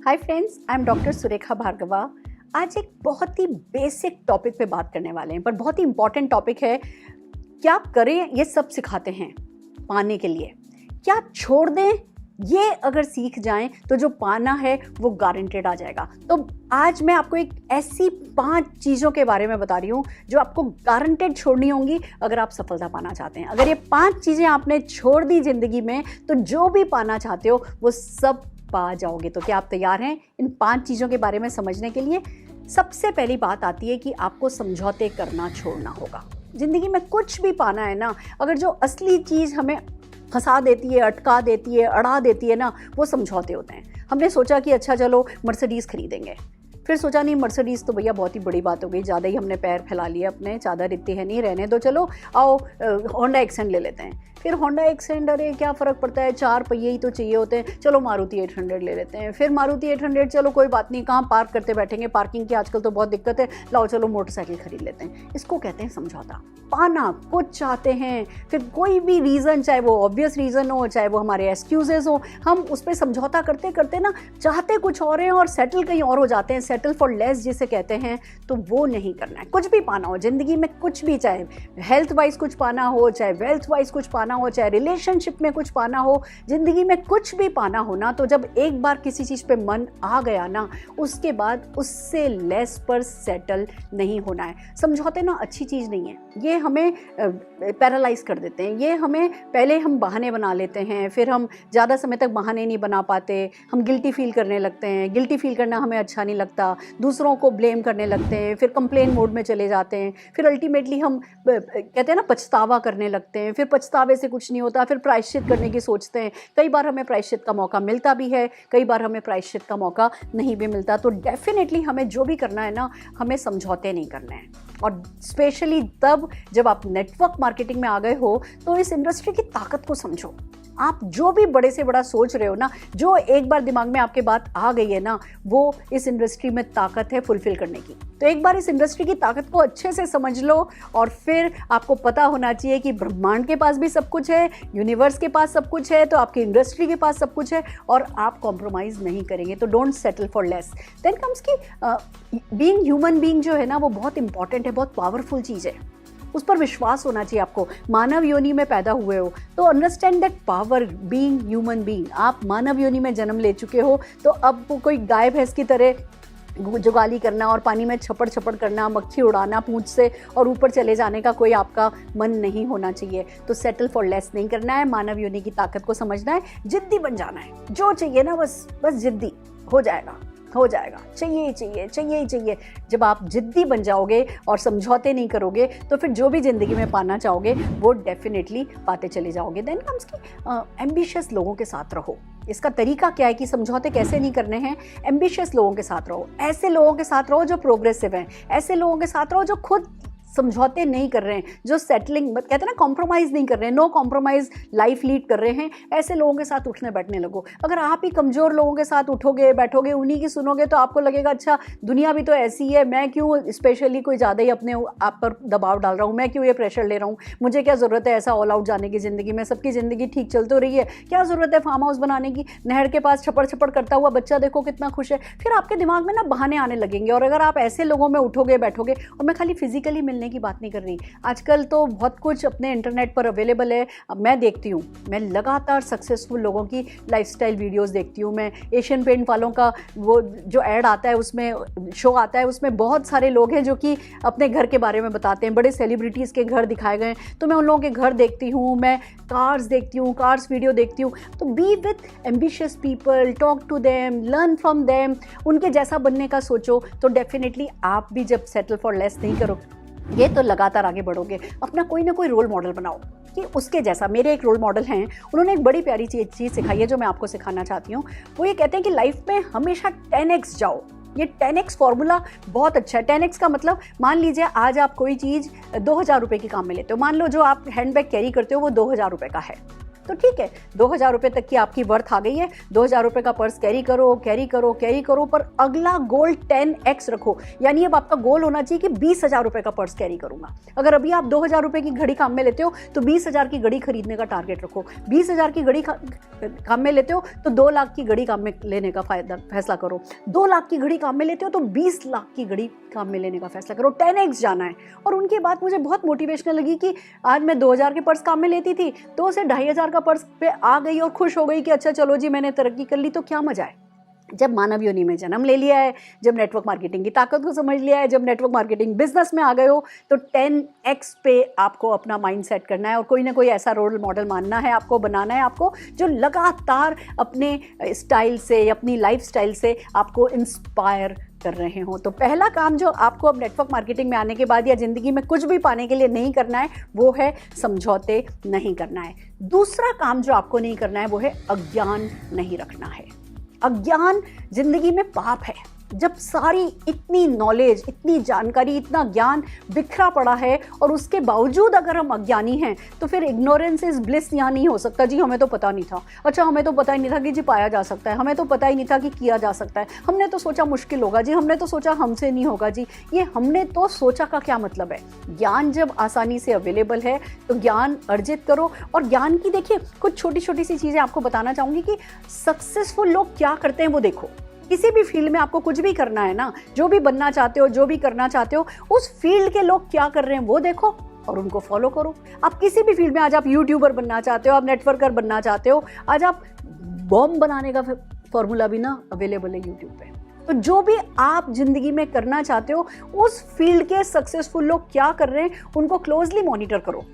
Hi friends, I am doctor Surekha Bhargava. आज एक बहुत ही बेसिक टॉपिक पे बात करने वाले हैं, पर बहुत ही इंपॉर्टेंट टॉपिक है। क्या करें ये सब सिखाते हैं पाने के लिए, क्या छोड़ दें ये अगर सीख जाएं तो जो पाना है वो गारंटेड आ जाएगा। तो आज मैं आपको एक ऐसी 5 चीज़ों के बारे में बता रही हूँ जो आपको गारंटेड छोड़नी होंगी अगर आप सफलता पाना चाहते हैं। अगर ये 5 चीज़ें आपने छोड़ दी ज़िंदगी में तो जो भी पाना चाहते हो वो सब पा जाओगे। तो क्या आप तैयार हैं इन 5 चीज़ों के बारे में समझने के लिए? सबसे पहली बात आती है कि आपको समझौते करना छोड़ना होगा। ज़िंदगी में कुछ भी पाना है ना, अगर जो असली चीज़ हमें फंसा देती है, अटका देती है, अड़ा देती है ना, वो समझौते होते हैं। हमने सोचा कि अच्छा चलो मर्सिडीज़ खरीदेंगे, फिर सोचा नहीं मर्सिडीज़ तो भैया बहुत ही बड़ी बात हो गई, ज़्यादा ही हमने पैर फैला लिए अपने, चादर इतनी है नहीं, रहने दो, चलो आओ होंडा एक्सेंट ले लेते हैं। फिर होंडा एक्सेंट, अरे क्या फ़र्क पड़ता है, 4 पहिए ही तो चाहिए होते हैं, चलो मारुति 800 ले लेते हैं। फिर मारुति 800, चलो कोई बात नहीं, कहाँ पार्क करते बैठेंगे, पार्किंग की आजकल तो बहुत दिक्कत है, लाओ चलो मोटरसाइकिल खरीद लेते हैं। इसको कहते हैं समझौता। पाना कुछ चाहते हैं, फिर कोई भी रीज़न, चाहे वो ऑब्वियस रीज़न हो, चाहे वो हमारे एक्सक्यूजेज़ हो, हम उस पर समझौता करते करते ना चाहते कुछ और हैं और सेटल कहीं और हो जाते हैं। सेटल फॉर लेस जिसे कहते हैं, तो वो नहीं करना है। कुछ भी पाना हो ज़िंदगी में, कुछ भी, चाहे हेल्थ वाइज कुछ पाना हो, चाहे वेल्थ वाइज कुछ पाना हो, चाहे रिलेशनशिप में कुछ पाना हो, ज़िंदगी में कुछ भी पाना हो ना, तो जब एक बार किसी चीज़ पे मन आ गया ना, उसके बाद उससे लेस पर सेटल नहीं होना है। समझौते ना अच्छी चीज़ नहीं है, ये हमें पैरालाइज कर देते हैं। ये हमें पहले हम बहाने बना लेते हैं, फिर हम ज़्यादा समय तक बहाने नहीं बना पाते, हम गिल्टी फील करने लगते हैं। गिल्टी फील करना हमें अच्छा नहीं लगता, दूसरों को ब्लेम करने लगते हैं, फिर कंप्लेन मोड में चले जाते हैं, फिर अल्टीमेटली हम कहते हैं ना पछतावा करने लगते हैं, फिर पछतावे से कुछ नहीं होता, फिर प्रायश्चित करने की सोचते हैं। कई बार हमें प्रायश्चित का मौका मिलता भी है, कई बार हमें प्रायश्चित का मौका नहीं भी मिलता। तो डेफिनेटली हमें जो भी करना है ना, हमें समझौते नहीं करने हैं। और स्पेशली तब जब आप नेटवर्क मार्केटिंग में आ गए हो तो इस इंडस्ट्री की ताकत को समझो। आप जो भी बड़े से बड़ा सोच रहे हो ना, जो एक बार दिमाग में आपके बात आ गई है ना, वो इस इंडस्ट्री में ताकत है फुलफिल करने की। तो एक बार इस इंडस्ट्री की ताकत को अच्छे से समझ लो और फिर आपको पता होना चाहिए कि ब्रह्मांड के पास भी सब कुछ है, यूनिवर्स के पास सब कुछ है, तो आपकी इंडस्ट्री के पास सब कुछ है और आप कॉम्प्रोमाइज़ नहीं करेंगे। तो don't settle for less. Then comes key being human being जो है ना, वो बहुत इंपॉर्टेंट है, बहुत पावरफुल चीज़ है। उस पर विश्वास होना चाहिए आपको। मानव योनि में पैदा हुए हो तो understand that power, being human being. आप मानव योनि में जन्म ले चुके हो तो अब वो कोई गाय भैंस की तरह जुगाली करना और पानी में छपड़ छपड़ करना, मक्खी उड़ाना पूंछ से और ऊपर चले जाने का कोई आपका मन नहीं होना चाहिए। तो सेटल फॉर लेस नहीं करना है, मानव योनि की ताकत को समझना है, जिद्दी बन जाना है। जो चाहिए ना बस जिद्दी हो जाएगा, हो जाएगा, चाहिए ही चाहिए, चाहिए ही चाहिए। जब आप जिद्दी बन जाओगे और समझौते नहीं करोगे तो फिर जो भी ज़िंदगी में पाना चाहोगे वो डेफिनेटली पाते चले जाओगे। देन कम्स की एम्बिशियस लोगों के साथ रहो। इसका तरीका क्या है कि समझौते कैसे नहीं करने हैं? एम्बिशियस लोगों के साथ रहो, ऐसे लोगों के साथ रहो जो प्रोग्रेसिव हैं, ऐसे लोगों के साथ रहो जो खुद समझौते नहीं कर रहे हैं, जो सेटलिंग कहते हैं ना, कॉम्प्रोमाइज़ नहीं कर रहे हैं, नो कॉम्प्रोमाइज़ लाइफ लीड कर रहे हैं। ऐसे लोगों के साथ उठने बैठने लगो। अगर आप ही कमज़ोर लोगों के साथ उठोगे बैठोगे, उन्हीं की सुनोगे, तो आपको लगेगा अच्छा दुनिया भी तो ऐसी है, मैं क्यों स्पेशली कोई ज़्यादा ही अपने आप पर दबाव डाल रहा हूँ, मैं क्यों ये प्रेशर ले रहा हूँ, मुझे क्या ज़रूरत है ऐसा ऑल आउट जाने की ज़िंदगी में, सबकी ज़िंदगी ठीक चल तो रही है, क्या ज़रूरत है फार्म हाउस बनाने की, नहर के पास छपड़ छपड़ करता हुआ बच्चा देखो कितना खुश है। फिर आपके दिमाग में ना बहाने आने लगेंगे। और अगर आप ऐसे लोगों में उठोगे बैठोगे, और मैं खाली फिजिकली मिलने की बात नहीं कर रही, आजकल तो बहुत कुछ अपने इंटरनेट पर अवेलेबल है। अब मैं देखती हूँ, मैं लगातार सक्सेसफुल लोगों की लाइफस्टाइल वीडियोस देखती हूँ। मैं एशियन पेंट वालों का वो जो ऐड आता है, उसमें शो आता है, उसमें बहुत सारे लोग हैं जो कि अपने घर के बारे में बताते हैं, बड़े सेलिब्रिटीज़ के घर दिखाए गए हैं। तो मैं उन लोगों के घर देखती हूँ, मैं कार्स देखती हूँ, कार्स वीडियो देखती हूँ। तो be with ambitious people, talk to them, learn from them, उनके जैसा बनने का सोचो। तो डेफिनेटली आप भी जब सेटल फॉर लेस नहीं करो ये तो लगातार आगे बढ़ोगे। अपना कोई ना कोई रोल मॉडल बनाओ कि उसके जैसा। मेरे एक रोल मॉडल हैं, उन्होंने एक बड़ी प्यारी चीज़ सिखाई है जो मैं आपको सिखाना चाहती हूँ। वो ये कहते हैं कि लाइफ में हमेशा 10x जाओ। ये 10x फॉर्मूला बहुत अच्छा है। 10x का मतलब, मान लीजिए आज आप कोई चीज़ 2000 रुपये की काम में लेते हो, मान लो जो आप हैंडबैग कैरी करते हो वो 2000 रुपये का है, तो ठीक है, 2,000 रुपये तक की आपकी वर्थ आ गई है, 2,000 रुपये का पर्स कैरी करो कैरी करो कैरी करो, पर अगला गोल 10x रखो। यानी अब आपका गोल होना चाहिए कि 20,000 रुपये का पर्स कैरी करूंगा। अगर अभी आप 2,000 रुपये की घड़ी काम में लेते हो तो 20,000 की घड़ी खरीदने का टारगेट रखो। 20,000 की घड़ी काम में लेते हो तो 2 लाख की घड़ी काम में लेने का फैसला करो। 2 लाख की घड़ी काम में लेते हो तो 20 लाख की घड़ी काम में लेने का फैसला करो। 10x जाना है। और उनकी बात मुझे बहुत मोटिवेशनल लगी कि आज मैं 2,000 के पर्स काम में लेती थी, 2 से 2,500 का पर्स पे आ गई और खुश हो गई कि अच्छा चलो जी मैंने तरक्की कर ली। तो क्या मजा है जब मानव योनि में जन्म ले लिया है, जब नेटवर्क मार्केटिंग की ताकत को समझ लिया है, जब नेटवर्क मार्केटिंग बिजनेस में आ गए हो, तो 10x पे आपको अपना माइंड सेट करना है और कोई ना कोई ऐसा रोल मॉडल मानना है, आपको बनाना है, आपको जो लगातार अपने स्टाइल से, अपनी लाइफ स्टाइल से आपको इंस्पायर कर रहे हो। तो पहला काम जो आपको अब नेटवर्क मार्केटिंग में आने के बाद या ज़िंदगी में कुछ भी पाने के लिए नहीं करना है वो है समझौते नहीं करना है। दूसरा काम जो आपको नहीं करना है वो है अज्ञान नहीं रखना है। अज्ञान जिंदगी में पाप है। जब सारी इतनी नॉलेज, इतनी जानकारी, इतना ज्ञान बिखरा पड़ा है और उसके बावजूद अगर हम अज्ञानी हैं तो फिर इग्नोरेंस इज ब्लिस यहाँ नहीं हो सकता। जी हमें तो पता नहीं था, अच्छा हमें तो पता ही नहीं था कि जी पाया जा सकता है, हमें तो पता ही नहीं था कि किया जा सकता है, हमने तो सोचा मुश्किल होगा जी, हमने तो सोचा हमसे नहीं होगा जी। ये हमने तो सोचा का क्या मतलब है? ज्ञान जब आसानी से अवेलेबल है तो ज्ञान अर्जित करो। और ज्ञान की देखिए कुछ छोटी छोटी सी चीज़ें आपको बताना चाहूँगी कि सक्सेसफुल लोग क्या करते हैं वो देखो। किसी भी फील्ड में आपको कुछ भी करना है ना, जो भी बनना चाहते हो, जो भी करना चाहते हो, उस फील्ड के लोग क्या कर रहे हैं वो देखो और उनको फॉलो करो। आप किसी भी फील्ड में, आज आप यूट्यूबर बनना चाहते हो, आप नेटवर्कर बनना चाहते हो, आज आप बॉम्ब बनाने का फॉर्मूला भी ना अवेलेबल है यूट्यूब पे। तो जो भी आप जिंदगी में करना चाहते हो उस फील्ड के सक्सेसफुल लोग क्या कर रहे हैं उनको क्लोजली मॉनिटर करो,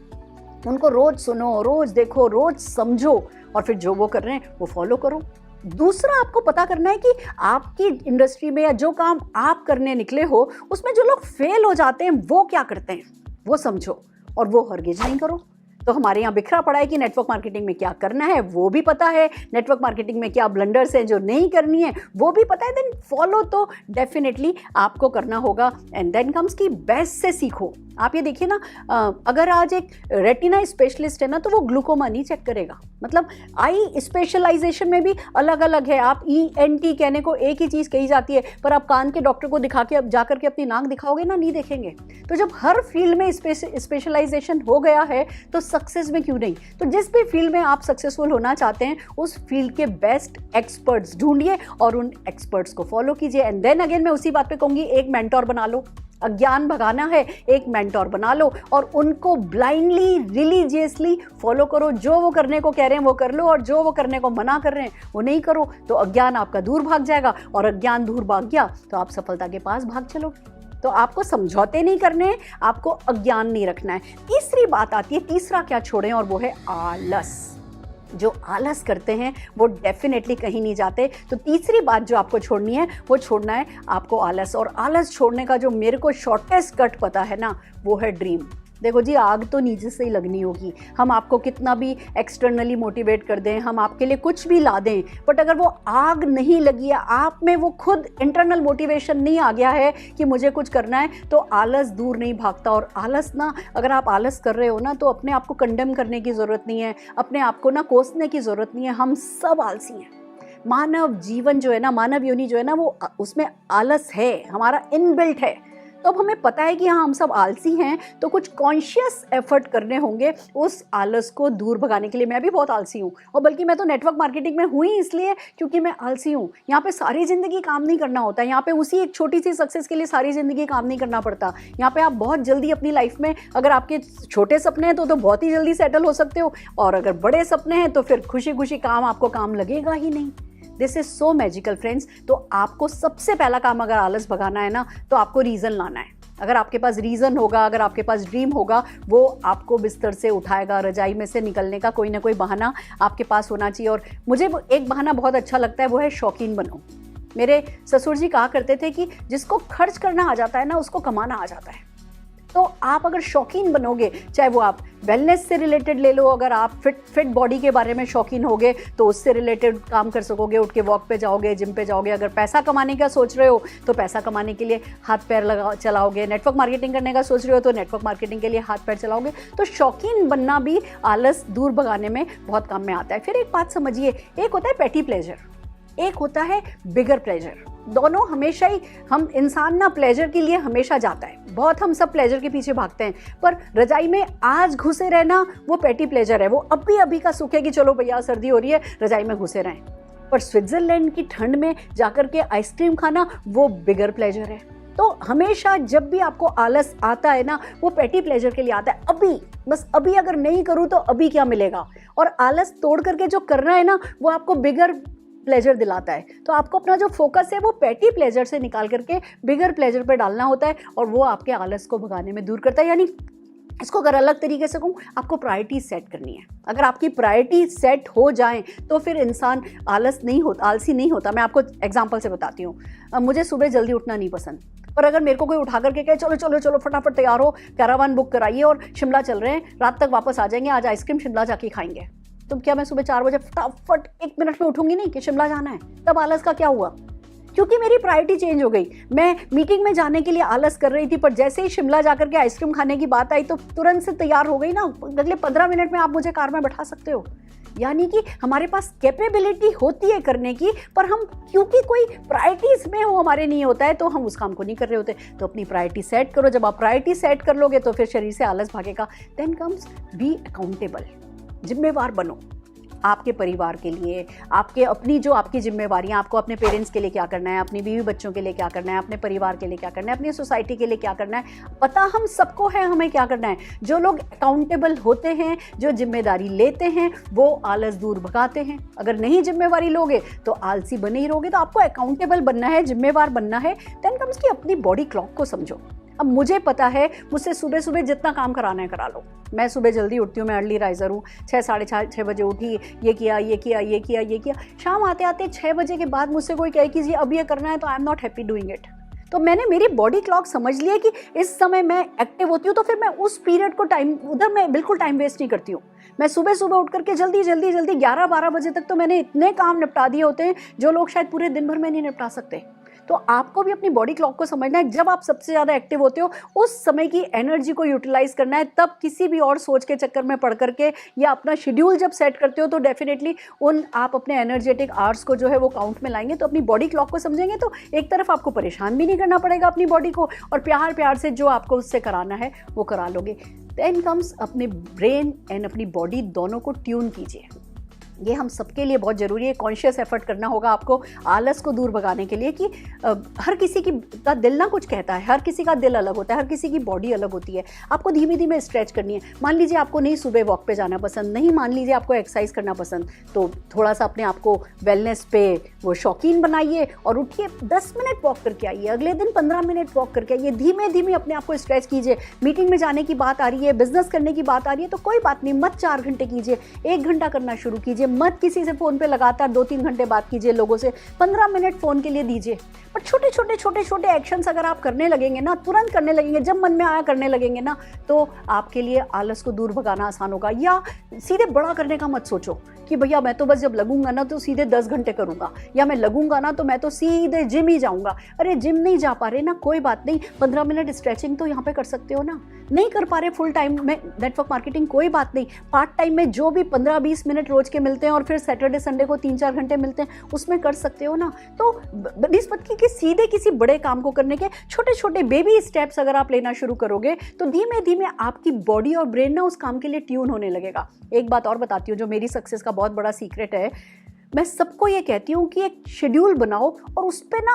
उनको रोज सुनो, रोज देखो, रोज समझो और फिर जो वो कर रहे हैं वो फॉलो करो। दूसरा आपको पता करना है कि आपकी इंडस्ट्री में या जो काम आप करने निकले हो उसमें जो लोग फेल हो जाते हैं वो क्या करते हैं वो समझो और वो हरगिज नहीं करो। तो हमारे यहाँ बिखरा पड़ा है कि नेटवर्क मार्केटिंग में क्या करना है वो भी पता है, नेटवर्क मार्केटिंग में क्या ब्लंडर्स हैं जो नहीं करनी है वो भी पता है, देन फॉलो तो डेफिनेटली आपको करना होगा। एंड देन कम्स की बेस्ट से सीखो। आप ये देखिए ना, अगर आज एक रेटिना स्पेशलिस्ट है ना तो वो ग्लूकोमा नहीं चेक करेगा। मतलब आई स्पेशलाइजेशन में भी अलग अलग है। आप ENT कहने को एक ही चीज़ कही जाती है, पर आप कान के डॉक्टर को दिखा के अब जाकर के अपनी नाक दिखाओगे ना, नहीं देखेंगे। तो जब हर फील्ड में स्पेशलाइजेशन हो गया है तो सक्सेस में क्यों नहीं? तो जिस भी फील्ड में आप सक्सेसफुल होना चाहते हैं उस फील्ड के बेस्ट एक्सपर्ट्स ढूंढिए और उन एक्सपर्ट्स को फॉलो कीजिए। एंड देन अगेन मैं उसी बात पे कहूँगी, एक मेंटोर बना लो। अज्ञान भगाना है, एक मेंटोर बना लो और उनको ब्लाइंडली, रिलीजियसली फॉलो करो। जो वो करने को कह रहे हैं वो कर लो और जो वो करने को मना कर रहे हैं वो नहीं करो। तो अज्ञान आपका दूर भाग जाएगा और अज्ञान दूर भाग गया तो आप सफलता के पास भाग चलोगे। तो आपको समझौते नहीं करने हैं, आपको अज्ञान नहीं रखना है। तीसरी बात आती है, तीसरा क्या छोड़ें, और वो है आलस। जो आलस करते हैं वो डेफिनेटली कहीं नहीं जाते। तो तीसरी बात जो आपको छोड़नी है वो छोड़ना है आपको आलस। और आलस छोड़ने का जो मेरे को शॉर्टेस्ट कट पता है ना वो है ड्रीम। देखो जी, आग तो नीचे से ही लगनी होगी। हम आपको कितना भी एक्सटर्नली मोटिवेट कर दें, हम आपके लिए कुछ भी ला दें, बट अगर वो आग नहीं लगी है, आप में वो खुद इंटरनल मोटिवेशन नहीं आ गया है कि मुझे कुछ करना है, तो आलस दूर नहीं भागता। और आलस ना, अगर आप आलस कर रहे हो ना तो अपने आप को कंडेम करने की ज़रूरत नहीं है, अपने आप को ना कोसने की ज़रूरत नहीं है। हम सब आलसी हैं। मानव जीवन जो है ना, मानव योनि जो है ना, वो उसमें आलस है, हमारा इनबिल्ट है। तो अब हमें पता है कि हाँ हम सब आलसी हैं, तो कुछ कॉन्शियस एफर्ट करने होंगे उस आलस को दूर भगाने के लिए। मैं भी बहुत आलसी हूँ, और बल्कि मैं तो नेटवर्क मार्केटिंग में हुई इसलिए क्योंकि मैं आलसी हूँ। यहाँ पे सारी ज़िंदगी काम नहीं करना होता है, यहाँ पे उसी एक छोटी सी सक्सेस के लिए सारी ज़िंदगी काम नहीं करना पड़ता। यहाँ पे आप बहुत जल्दी अपनी लाइफ में, अगर आपके छोटे सपने हैं तो बहुत ही जल्दी सेटल हो सकते हो, और अगर बड़े सपने हैं तो फिर खुशी खुशी आपको काम लगेगा ही नहीं। This is so magical friends. तो आपको सबसे पहला काम अगर आलस भगाना है ना तो आपको रीज़न लाना है। अगर आपके पास रीज़न होगा, अगर आपके पास ड्रीम होगा, वो आपको बिस्तर से उठाएगा। रजाई में से निकलने का कोई ना कोई बहाना आपके पास होना चाहिए। और मुझे एक बहाना बहुत अच्छा लगता है, वो है शौकीन बनो। मेरे ससुर जी कहा करते थे कि जिसको खर्च करना आ जाता है ना उसको कमाना आ जाता है। तो आप अगर शौकीन बनोगे, चाहे वो आप वेलनेस से रिलेटेड ले लो, अगर आप फिट बॉडी के बारे में शौकीन होगे तो उससे रिलेटेड काम कर सकोगे, उठ के वॉक पे जाओगे, जिम पे जाओगे। अगर पैसा कमाने का सोच रहे हो तो पैसा कमाने के लिए हाथ पैर चलाओगे, नेटवर्क मार्केटिंग करने का सोच रहे हो तो नेटवर्क मार्केटिंग के लिए हाथ पैर चलाओगे। तो शौकीन बनना भी आलस दूर भगाने में बहुत काम में आता है। फिर एक बात समझिए, एक होता है पेटी प्लेजर, एक होता है बिगर प्लेजर। दोनों हमेशा ही, हम इंसान ना प्लेजर के लिए हमेशा जाता है, बहुत हम सब प्लेजर के पीछे भागते हैं, पर रजाई में आज घुसे रहना वो पेटी प्लेजर है, वो अभी अभी का सुख है कि चलो भैया सर्दी हो रही है रजाई में घुसे रहें। पर स्विट्जरलैंड की ठंड में जाकर के आइसक्रीम खाना वो बिगर प्लेजर है। तो हमेशा जब भी आपको आलस आता है ना, वो पेटी प्लेजर के लिए आता है। अभी बस अभी अगर नहीं करूँ तो अभी क्या मिलेगा, और आलस तोड़ करके जो करना है ना वो आपको बिगर प्लेजर दिलाता है। तो आपको अपना जो फोकस है वो पेटी प्लेजर से निकाल करके बिगर प्लेजर पे डालना होता है, और वो आपके आलस को भगाने में दूर करता है। यानी इसको अगर अलग तरीके से कहूँ, आपको प्रायोरिटी सेट करनी है। अगर आपकी प्रायोरिटी सेट हो जाए तो फिर इंसान आलसी नहीं होता। मैं आपको एग्जांपल से बताती हूँ। मुझे सुबह जल्दी उठना नहीं पसंद, पर अगर मेरे को कोई उठा करके कहे चलो चलो चलो फटाफट तैयार हो, कैरावान बुक कराइए और शिमला चल रहे हैं, रात तक वापस आ जाएंगे, आज आइसक्रीम शिमला जाके खाएंगे, तो क्या मैं सुबह 4 बजे फटाफट 1 मिनट में उठूंगी नहीं कि शिमला जाना है? तब आलस का क्या हुआ? क्योंकि मेरी प्रायोरिटी चेंज हो गई। मैं मीटिंग में जाने के लिए आलस कर रही थी, पर जैसे ही शिमला जाकर के आइसक्रीम खाने की बात आई तो तुरंत से तैयार हो गई ना। अगले 15 मिनट में आप मुझे कार में बैठा सकते हो। यानी कि हमारे पास कैपेबिलिटी होती है करने की, पर हम क्योंकि कोई प्रायोरिटीज में वो हमारे नहीं होता है तो हम उस काम को नहीं कर रहे होते। तो अपनी प्रायोरिटी सेट करो। जब आप प्रायोरिटी सेट कर लोगे तो फिर शरीर से आलस भागेगा। देन कम्स बी अकाउंटेबल, जिम्मेवार बनो आपके परिवार के लिए, आपके अपनी जो आपकी जिम्मेवारियां, आपको अपने पेरेंट्स के लिए क्या करना है, अपनी बीवी बच्चों के लिए क्या करना है, अपने परिवार के लिए क्या करना है, अपनी सोसाइटी के लिए क्या करना है, पता हम सबको है हमें क्या करना है। जो लोग अकाउंटेबल होते हैं, जो जिम्मेदारी लेते हैं, वो आलस दूर भगाते हैं। अगर नहीं जिम्मेवारी लोगे तो आलसी बने ही रहोगे। तो आपको अकाउंटेबल बनना है, जिम्मेवार बनना है। देन कम्स की अपनी बॉडी क्लॉक को समझो। अब मुझे पता है, मुझसे सुबह सुबह जितना काम कराना है करा लो। मैं सुबह जल्दी उठती हूँ, मैं अर्ली राइजर हूँ। 6 साढ़े 6 बजे उठी, ये किया। शाम आते आते 6 बजे के बाद मुझसे कोई कहे कि जी अब ये करना है, तो I am not happy doing it. तो मैंने मेरी बॉडी क्लॉक समझ लिया कि इस समय मैं एक्टिव होती हूँ, तो फिर मैं उस पीरियड को उधर मैं बिल्कुल टाइम वेस्ट नहीं करती हूँ। मैं सुबह सुबह उठ करके जल्दी 11-12 बजे तक तो मैंने इतने काम निपटा दिए होते हैं जो लोग शायद पूरे दिन भर में नहीं निपटा सकते। तो आपको भी अपनी बॉडी क्लॉक को समझना है। जब आप सबसे ज़्यादा एक्टिव होते हो, उस समय की एनर्जी को यूटिलाइज करना है। तब किसी भी और सोच के चक्कर में पड़ करके या अपना शेड्यूल जब सेट करते हो तो डेफिनेटली आप अपने एनर्जेटिक आवर्स को जो है वो काउंट में लाएंगे। तो अपनी बॉडी क्लॉक को समझेंगे तो एक तरफ आपको परेशान भी नहीं करना पड़ेगा अपनी बॉडी को, और प्यार से जो आपको उससे कराना है वो करा लोगे। देन कम्स अपने ब्रेन एंड अपनी बॉडी दोनों को ट्यून कीजिए। ये हम सबके लिए बहुत ज़रूरी है। कॉन्शियस एफर्ट करना होगा आपको आलस को दूर भगाने के लिए कि हर किसी का दिल ना कुछ कहता है, हर किसी का दिल अलग होता है, हर किसी की बॉडी अलग होती है। आपको धीमे धीमे स्ट्रेच करनी है। मान लीजिए आपको नहीं सुबह वॉक पे जाना पसंद, नहीं मान लीजिए आपको एक्सरसाइज करना पसंद, तो थोड़ा सा अपने आप को वेलनेस पे वो शौकीन बनाइए और उठिए 10 मिनट वॉक करके आइए। अगले दिन 15 मिनट वॉक करके आइए। धीमे धीमे अपने आप को स्ट्रेच कीजिए। मीटिंग में जाने की बात आ रही है, बिजनेस करने की बात आ रही है, तो कोई बात नहीं, मत 4 घंटे कीजिए, 1 घंटा करना शुरू कीजिए। मत किसी से फ़ोन पे लगातार 2-3 घंटे बात कीजिए लोगों से, 15 मिनट फ़ोन के लिए दीजिए। पर छोटे एक्शंस अगर आप करने लगेंगे ना, तुरंत करने लगेंगे, जब मन में आया करने लगेंगे ना, तो आपके लिए आलस को दूर भगाना आसान होगा। या सीधे बड़ा करने का मत सोचो कि भैया मैं तो बस जब लगूंगा ना तो सीधे 10 घंटे करूंगा, या मैं लगूंगा ना तो मैं तो सीधे जिम ही जाऊंगा। अरे जिम नहीं जा पा रहे ना, कोई बात नहीं, 15 मिनट स्ट्रेचिंग तो यहाँ पे कर सकते हो ना। नहीं कर पा रहे फुल टाइम में नेटवर्क मार्केटिंग, कोई बात नहीं, पार्ट टाइम में जो भी 15-20 मिनट रोज के मिलते हैं और फिर सैटरडे संडे को 3-4 घंटे मिलते हैं, उसमें कर सकते हो ना। तो निस्बत की सीधे किसी बड़े काम को करने के छोटे बेबी स्टेप्स अगर आप लेना शुरू करोगे तो धीमे धीमे आपकी बॉडी और ब्रेन ना उस काम के लिए ट्यून होने लगेगा। एक बात और बताती हूँ जो मेरी सक्सेस का बहुत बड़ा सीक्रेट है। मैं सबको ये कहती हूँ कि एक शेड्यूल बनाओ और उस पर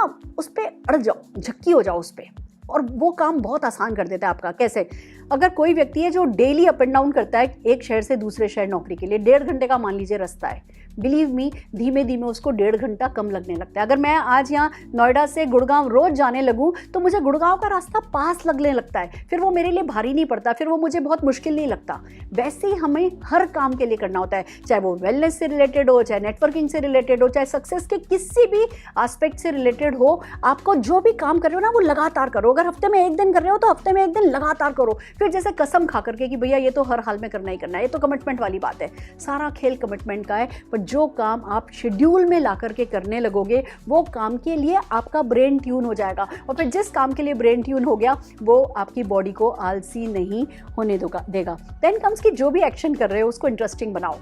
अड़ जाओ, झक्की हो जाओ उस पर, और वो काम बहुत आसान कर देता है आपका। कैसे? अगर कोई व्यक्ति है जो डेली अप एंड डाउन करता है एक शहर से दूसरे शहर नौकरी के लिए, 1.5 घंटे का मान लीजिए रास्ता है, बिलीव मी धीमे धीमे उसको 1.5 घंटा कम लगने लगता है। अगर मैं आज यहाँ नोएडा से गुड़गांव रोज जाने लगूँ तो मुझे गुड़गांव का रास्ता पास लगने लगता है, फिर वो मेरे लिए भारी नहीं पड़ता, फिर वो मुझे बहुत मुश्किल नहीं लगता। वैसे ही हमें हर काम के लिए करना होता है, चाहे वो वेलनेस से रिलेटेड हो, चाहे नेटवर्किंग से रिलेटेड हो, चाहे सक्सेस के किसी भी एस्पेक्ट से रिलेटेड हो। आपको जो भी काम कर रहे हो ना वो लगातार करो। अगर हफ्ते में 1 दिन कर रहे हो तो हफ्ते में 1 दिन लगातार करो। फिर जैसे कसम खा करके कि भैया ये तो हर हाल में करना ही करना है, ये तो कमिटमेंट वाली बात है। सारा खेल कमिटमेंट का है, पर जो काम आप शेड्यूल में ला करके करने लगोगे वो काम के लिए आपका ब्रेन ट्यून हो जाएगा, और फिर जिस काम के लिए ब्रेन ट्यून हो गया वो आपकी बॉडी को आलसी नहीं होने देगा। देन कम्स कि जो भी एक्शन कर रहे हो उसको इंटरेस्टिंग बनाओ।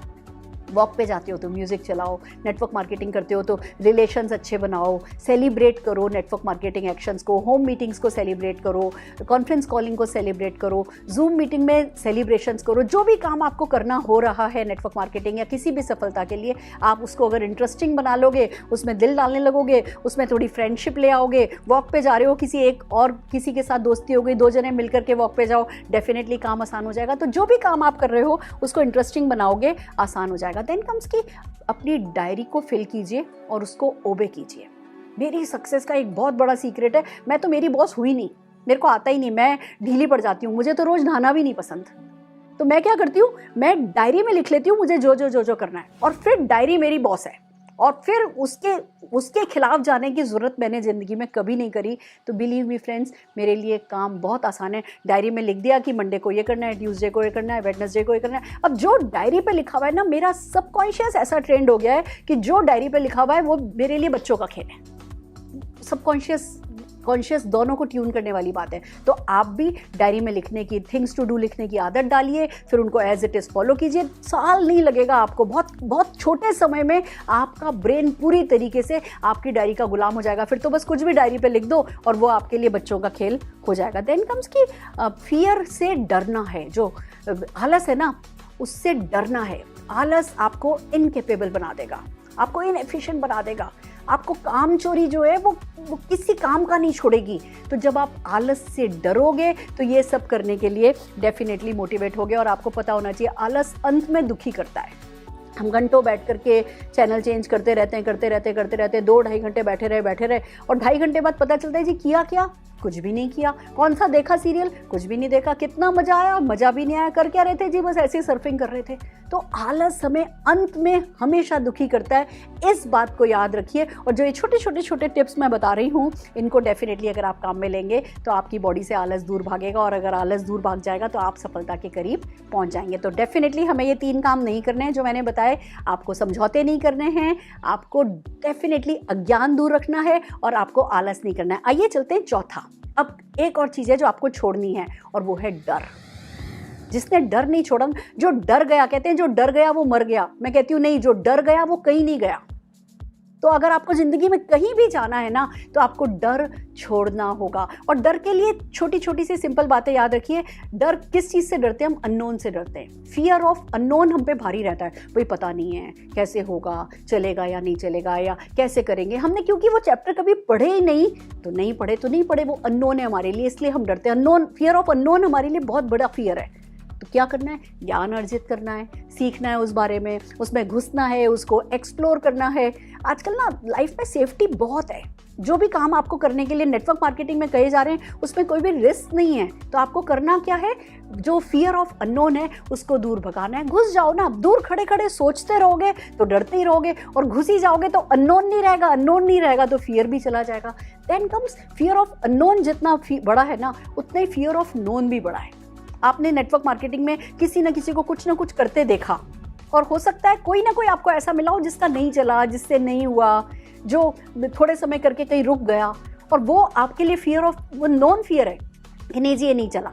वॉक पे जाते हो तो म्यूज़िक चलाओ, नेटवर्क मार्केटिंग करते हो तो रिलेशंस अच्छे बनाओ, सेलिब्रेट करो नेटवर्क मार्केटिंग एक्शंस को, होम मीटिंग्स को सेलिब्रेट करो, कॉन्फ्रेंस कॉलिंग को सेलिब्रेट करो, जूम मीटिंग में सेलिब्रेशंस करो। जो भी काम आपको करना हो रहा है नेटवर्क मार्केटिंग या किसी भी सफलता के लिए, आप उसको अगर इंटरेस्टिंग बना लोगे, उसमें दिल डालने लगोगे, उसमें थोड़ी फ्रेंडशिप ले आओगे। वॉक पे जा रहे हो, किसी के साथ दोस्ती हो गई, 2 जने मिलकर के वॉक पे जाओ, डेफिनेटली काम आसान हो जाएगा। तो जो भी काम आप कर रहे हो उसको इंटरेस्टिंग बनाओगे, आसान हो जाएगा। देन कम्स कि अपनी डायरी को फिल कीजिए और उसको ओबे कीजिए। मेरी सक्सेस का एक बहुत बड़ा सीक्रेट है, मैं तो मेरी बॉस हुई नहीं, मेरे को आता ही नहीं, मैं ढीली पड़ जाती हूँ, मुझे तो रोज नहाना भी नहीं पसंद। तो मैं क्या करती हूँ, मैं डायरी में लिख लेती हूँ मुझे जो करना है, और फिर डायरी मेरी बॉस है, और फिर उसके खिलाफ जाने की ज़रूरत मैंने ज़िंदगी में कभी नहीं करी। तो बिलीव मी फ्रेंड्स, मेरे लिए काम बहुत आसान है। डायरी में लिख दिया कि मंडे को ये करना है, ट्यूसडे को ये करना है, वेडनेसडे को ये करना है। अब जो डायरी पे लिखा हुआ है ना, मेरा सबकॉन्शियस ऐसा ट्रेंड हो गया है कि जो डायरी पे लिखा हुआ है वो मेरे लिए बच्चों का खेल है। सबकॉन्शियस कॉन्शियस दोनों को ट्यून करने वाली बात है। तो आप भी डायरी में लिखने की, थिंग्स टू डू लिखने की आदत डालिए, फिर उनको एज इट इज़ फॉलो कीजिए। साल नहीं लगेगा आपको, बहुत बहुत छोटे समय में आपका ब्रेन पूरी तरीके से आपकी डायरी का गुलाम हो जाएगा। फिर तो बस कुछ भी डायरी पे लिख दो और वो आपके लिए बच्चों का खेल हो जाएगा। देन कम्स कि फियर से डरना है, जो आलस है ना उससे डरना है। आलस आपको इनकेपेबल बना देगा, आपको इनएफिशिएंट बना देगा, आपको काम चोरी जो है वो किसी काम का नहीं छोड़ेगी। तो जब आप आलस से डरोगे तो ये सब करने के लिए डेफिनेटली मोटिवेट होगे। और आपको पता होना चाहिए आलस अंत में दुखी करता है। हम घंटों बैठ करके चैनल चेंज करते रहते हैं 2-2.5 घंटे बैठे रहे और 2.5 घंटे बाद पता चलता है जी किया क्या, कुछ भी नहीं किया। कौन सा देखा सीरियल, कुछ भी नहीं देखा। कितना मजा आया, मजा भी नहीं आया। कर क्या रहे थे जी, बस ऐसे ही सर्फिंग कर रहे थे। तो आलस हमें अंत में हमेशा दुखी करता है, इस बात को याद रखिए। और जो ये छोटे टिप्स मैं बता रही हूँ इनको डेफिनेटली अगर आप काम में लेंगे तो आपकी बॉडी से आलस दूर भागेगा, और अगर आलस दूर भाग जाएगा तो आप सफलता के करीब पहुँच जाएंगे। तो डेफिनेटली हमें ये 3 काम नहीं करने हैं जो मैंने बताए। आपको समझौते नहीं करने हैं, आपको डेफिनेटली अज्ञान दूर रखना है, और आपको आलस नहीं करना है। आइए चलते हैं चौथा। अब एक और चीज़ है जो आपको छोड़नी है, और वो है डर। जिसने डर नहीं छोड़ा, जो डर गया, कहते हैं जो डर गया वो मर गया। मैं कहती हूँ नहीं, जो डर गया वो कहीं नहीं गया। तो अगर आपको ज़िंदगी में कहीं भी जाना है ना तो आपको डर छोड़ना होगा। और डर के लिए छोटी छोटी सी सिंपल बातें याद रखिए। डर किस चीज़ से डरते हैं? हम अननोन से डरते हैं। फियर ऑफ अननोन हम पे भारी रहता है। भाई पता नहीं है कैसे होगा, चलेगा या नहीं चलेगा, या कैसे करेंगे। हमने क्योंकि वो चैप्टर कभी पढ़े ही नहीं, तो नहीं पढ़े, वो अननोन है हमारे लिए, इसलिए हम डरते हैं। अननोन, फियर ऑफ अननोन हमारे लिए बहुत बड़ा फियर है। तो क्या करना है? ज्ञान अर्जित करना है, सीखना है उस बारे में, उसमें घुसना है, उसको एक्सप्लोर करना है। आजकल ना लाइफ में सेफ्टी बहुत है। जो भी काम आपको करने के लिए नेटवर्क मार्केटिंग में कहे जा रहे हैं उसमें कोई भी रिस्क नहीं है। तो आपको करना क्या है? जो फियर ऑफ अननोन है उसको दूर भगाना है। घुस जाओ ना। दूर खड़े खड़े सोचते रहोगे तो डरते ही रहोगे, और घुस ही जाओगे तो अननोन नहीं रहेगा तो फियर भी चला जाएगा। Then comes fear of unknown. जितना बड़ा है ना उतना ही फियर ऑफ नोन भी बड़ा है। आपने नेटवर्क मार्केटिंग में किसी न किसी को कुछ ना कुछ करते देखा, और हो सकता है कोई ना कोई आपको ऐसा मिला हो जिसका नहीं चला, जिससे नहीं हुआ, जो थोड़े समय करके कहीं रुक गया, और वो आपके लिए फियर ऑफ वो नॉन फियर है कि नहीं जी ये नहीं चला।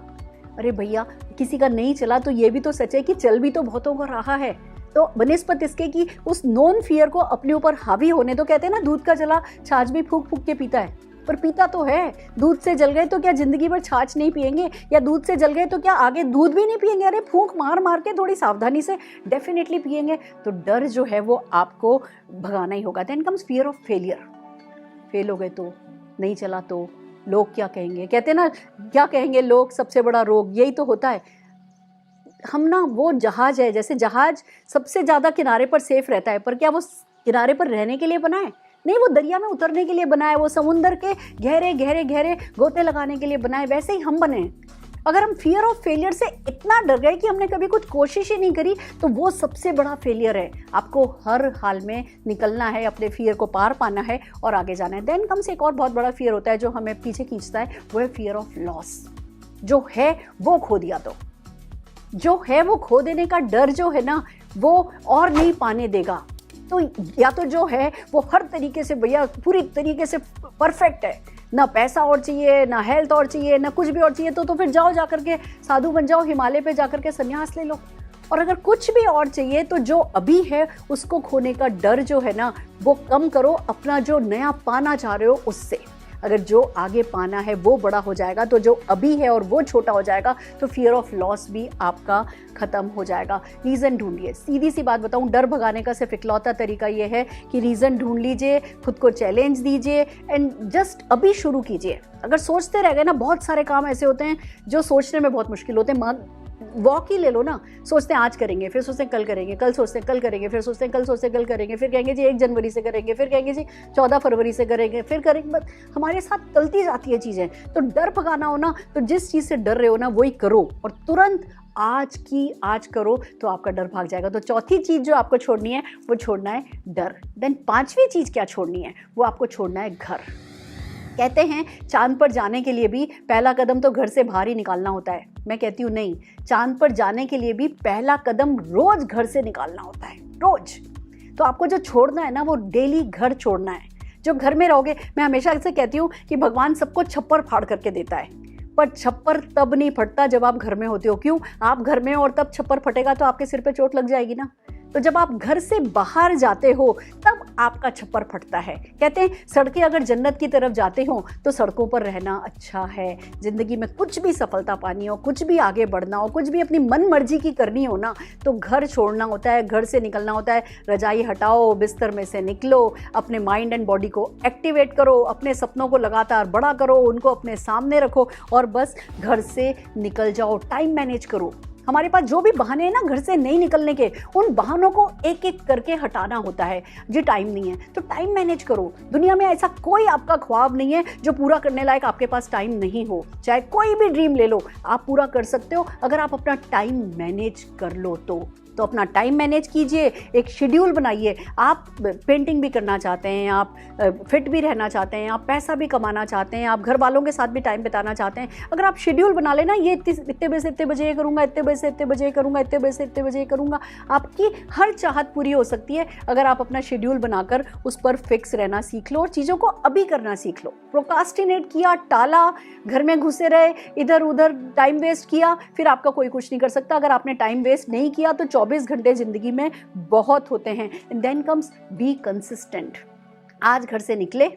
अरे भैया, किसी का नहीं चला तो ये भी तो सच है कि चल भी तो बहुतों को रहा है। तो बनिस्बत इसके कि उस नॉन फियर को अपने ऊपर हावी होने दो। कहते हैं ना दूध का जला छाछ भी फूंक फूंक के पीता है, पर पीता तो है। दूध से जल गए तो क्या जिंदगी भर छाछ नहीं पिएंगे, या दूध से जल गए तो क्या आगे दूध भी नहीं पिएंगे? अरे फूंक मार मार के थोड़ी सावधानी से डेफिनेटली पिएंगे। तो डर जो है वो आपको भगाना ही होगा। Then comes fear of failure. Fail हो गए तो, नहीं चला तो, लोग क्या कहेंगे, कहते हैं ना क्या कहेंगे लोग, सबसे बड़ा रोग यही तो होता है। हम ना वो जहाज है, जैसे जहाज सबसे ज़्यादा किनारे पर सेफ रहता है, पर क्या वो किनारे पर रहने के लिए बना है? नहीं, वो दरिया में उतरने के लिए बना है, वो समुंदर के गहरे गहरे गहरे गोते लगाने के लिए बना है। वैसे ही हम बने हैं। अगर हम फियर ऑफ फेलियर से इतना डर गए कि हमने कभी कुछ कोशिश ही नहीं करी, तो वो सबसे बड़ा फेलियर है। आपको हर हाल में निकलना है, अपने फियर को पार पाना है और आगे जाना है। देन कम्स एक और बहुत बड़ा फियर होता है जो हमें पीछे खींचता है, वो है फियर ऑफ लॉस। जो है वो खो दिया, तो जो है वो खो देने का डर जो है ना, वो और नहीं पाने देगा। तो या तो जो है वो हर तरीके से भैया पूरी तरीके से परफेक्ट है, ना पैसा और चाहिए, ना हेल्थ और चाहिए, ना कुछ भी और चाहिए, तो फिर जाओ जा करके साधु बन जाओ, हिमालय पे जा करके संन्यास ले लो। और अगर कुछ भी और चाहिए तो जो अभी है उसको खोने का डर जो है ना, वो कम करो, अपना जो नया पाना चाह रहे हो उससे। अगर जो आगे पाना है वो बड़ा हो जाएगा, तो जो अभी है और वो छोटा हो जाएगा, तो फियर ऑफ लॉस भी आपका खत्म हो जाएगा। रीज़न ढूंढिए। सीधी सी बात बताऊं, डर भगाने का सिर्फ इकलौता तरीका ये है कि रीज़न ढूंढ लीजिए, खुद को चैलेंज दीजिए एंड जस्ट अभी शुरू कीजिए। अगर सोचते रह गए ना, बहुत सारे काम ऐसे होते हैं जो सोचने में बहुत मुश्किल होते हैं। वॉक ही ले लो ना, सोचते हैं आज करेंगे, फिर सोचते हैं कल करेंगे, कल सोचते हैं कल करेंगे, फिर सोचते हैं कल सोचते हैं कल करेंगे, फिर कहेंगे जी 1 जनवरी से करेंगे, फिर कहेंगे जी 14 फरवरी से करेंगे, फिर करेंगे। बस हमारे साथ चलती जाती है चीज़ें। तो डर भगाना हो ना, तो जिस चीज़ से डर रहे हो ना वही करो, और तुरंत आज की आज करो, तो आपका डर भाग जाएगा। तो चौथी चीज़ जो आपको छोड़नी है वो छोड़ना है डर। देन 5वीं चीज़ क्या छोड़नी है, वो आपको छोड़ना है घर। कहते हैं चांद पर जाने के लिए भी पहला कदम तो घर से बाहर ही निकालना होता है। मैं कहती हूँ नहीं, चांद पर जाने के लिए भी पहला कदम रोज घर से निकालना होता है, रोज। तो आपको जो छोड़ना है ना, वो डेली घर छोड़ना है। जो घर में रहोगे, मैं हमेशा ऐसे कहती हूँ कि भगवान सबको छप्पर फाड़ करके देता है, पर छप्पर तब नहीं फटता जब आप घर में होते हो। क्यों? आप घर में हो और तब छप्पर फटेगा तो आपके सिर पे चोट लग जाएगी ना। तो जब आप घर से बाहर जाते हो तब आपका छप्पर फटता है। कहते हैं सड़कें अगर जन्नत की तरफ जाते हो तो सड़कों पर रहना अच्छा है। ज़िंदगी में कुछ भी सफलता पानी हो, कुछ भी आगे बढ़ना हो, कुछ भी अपनी मन मर्जी की करनी हो ना, तो घर छोड़ना होता है, घर से निकलना होता है। रजाई हटाओ, बिस्तर में से निकलो, अपने माइंड एंड बॉडी को एक्टिवेट करो, अपने सपनों को लगातार बड़ा करो, उनको अपने सामने रखो और बस घर से निकल जाओ। टाइम मैनेज करो। हमारे पास जो भी बहाने हैं ना घर से नहीं निकलने के, उन बहानों को एक एक करके हटाना होता है। जी टाइम नहीं है तो टाइम मैनेज करो। दुनिया में ऐसा कोई आपका ख्वाब नहीं है जो पूरा करने लायक आपके पास टाइम नहीं हो। चाहे कोई भी ड्रीम ले लो, आप पूरा कर सकते हो अगर आप अपना टाइम मैनेज कर लो तो अपना टाइम मैनेज कीजिए, एक शेड्यूल बनाइए। आप पेंटिंग भी करना चाहते हैं, आप फिट भी रहना चाहते हैं, आप पैसा भी कमाना चाहते हैं, आप घर वालों के साथ भी टाइम बिताना चाहते हैं, अगर आप शेड्यूल बना लेना, ये इतने बजे से इतने बजे ये करूँगा, इतने बजे से इतने बजे करूँगा, इतने बजे से इतने बजे करूँगा, आपकी हर चाहत पूरी हो सकती है अगर आप अपना शेड्यूल बनाकर उस पर फिक्स रहना सीख लो और चीज़ों को अभी करना सीख लो। प्रोक्रास्टिनेट किया, टाला, घर में घुसे रहे, इधर उधर टाइम वेस्ट किया, फिर आपका कोई कुछ नहीं कर सकता। अगर आपने टाइम वेस्ट नहीं किया तो 24 घंटे जिंदगी में बहुत होते हैं। Then comes be consistent. आज घर से निकले,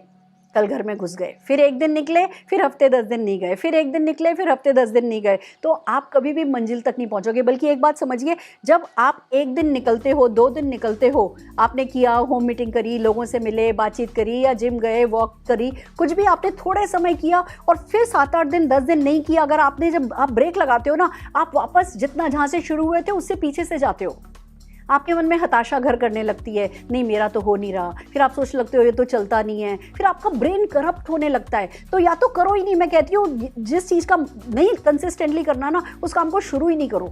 कल घर में घुस गए, फिर एक दिन निकले, फिर हफ्ते 10 दिन नहीं गए, फिर एक दिन निकले, फिर हफ्ते 10 दिन नहीं गए, तो आप कभी भी मंजिल तक नहीं पहुंचोगे। बल्कि एक बात समझिए, जब आप एक दिन निकलते हो, 2 दिन निकलते हो, आपने किया, होम मीटिंग करी, लोगों से मिले, बातचीत करी, या जिम गए, वॉक करी, कुछ भी आपने थोड़े समय किया और फिर 7-8 दिन 10 दिन नहीं किया, अगर आपने जब आप ब्रेक लगाते हो ना, आप वापस जितना जहाँ से शुरू हुए थे उससे पीछे से जाते हो। आपके मन में हताशा घर करने लगती है, नहीं मेरा तो हो नहीं रहा, फिर आप सोचने लगते हो ये तो चलता नहीं है, फिर आपका ब्रेन करप्ट होने लगता है। तो या तो करो ही नहीं, मैं कहती हूँ जिस चीज़ का नहीं कंसिस्टेंटली करना ना, उस काम को शुरू ही नहीं करो।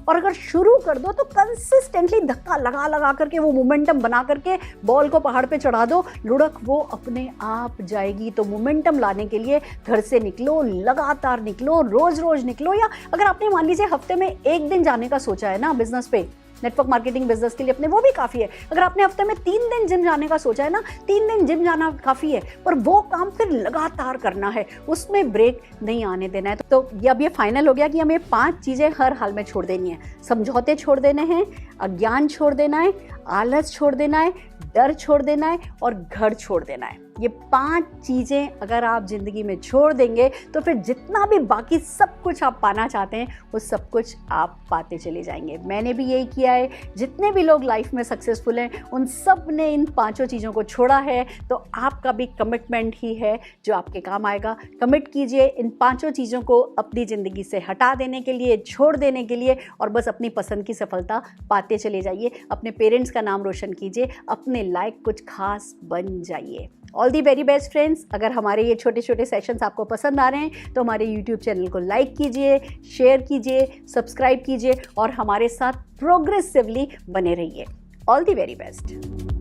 और अगर शुरू कर दो तो कंसिस्टेंटली धक्का लगा लगा करके, वो मोमेंटम बना करके बॉल को पहाड़ पे चढ़ा दो, लुढ़क वो अपने आप जाएगी। तो मोमेंटम लाने के लिए घर से निकलो, लगातार निकलो, रोज रोज निकलो। या अगर आपने मान लीजिए हफ्ते में 1 दिन जाने का सोचा है ना बिजनेस पे, नेटवर्क मार्केटिंग बिजनेस के लिए अपने, वो भी काफ़ी है। अगर आपने हफ्ते में 3 दिन जिम जाने का सोचा है ना, 3 दिन जिम जाना काफ़ी है, पर वो काम फिर लगातार करना है, उसमें ब्रेक नहीं आने देना है। तो अब ये फाइनल हो गया कि हमें 5 चीज़ें हर हाल में छोड़ देनी है। समझौते छोड़ देने हैं, अज्ञान छोड़ देना है, आलस छोड़ देना है, डर छोड़ देना है और घर छोड़ देना है। ये 5 चीज़ें अगर आप ज़िंदगी में छोड़ देंगे तो फिर जितना भी बाकी सब कुछ आप पाना चाहते हैं वो सब कुछ आप पाते चले जाएंगे। मैंने भी यही किया है। जितने भी लोग लाइफ में सक्सेसफुल हैं उन सब ने इन 5 चीज़ों को छोड़ा है। तो आपका भी कमिटमेंट ही है जो आपके काम आएगा। कमिट कीजिए इन 5 चीज़ों को अपनी ज़िंदगी से हटा देने के लिए, छोड़ देने के लिए, और बस अपनी पसंद की सफलता पाते चले जाइए। अपने पेरेंट्स का नाम रोशन कीजिए, अपने लायक कुछ खास बन जाइए। All the very best friends. अगर हमारे ये छोटे छोटे सेशंस आपको पसंद आ रहे हैं तो हमारे यूट्यूब चैनल को लाइक कीजिए, शेयर कीजिए, सब्सक्राइब कीजिए और हमारे साथ प्रोग्रेसिवली बने रहिए। All the very best.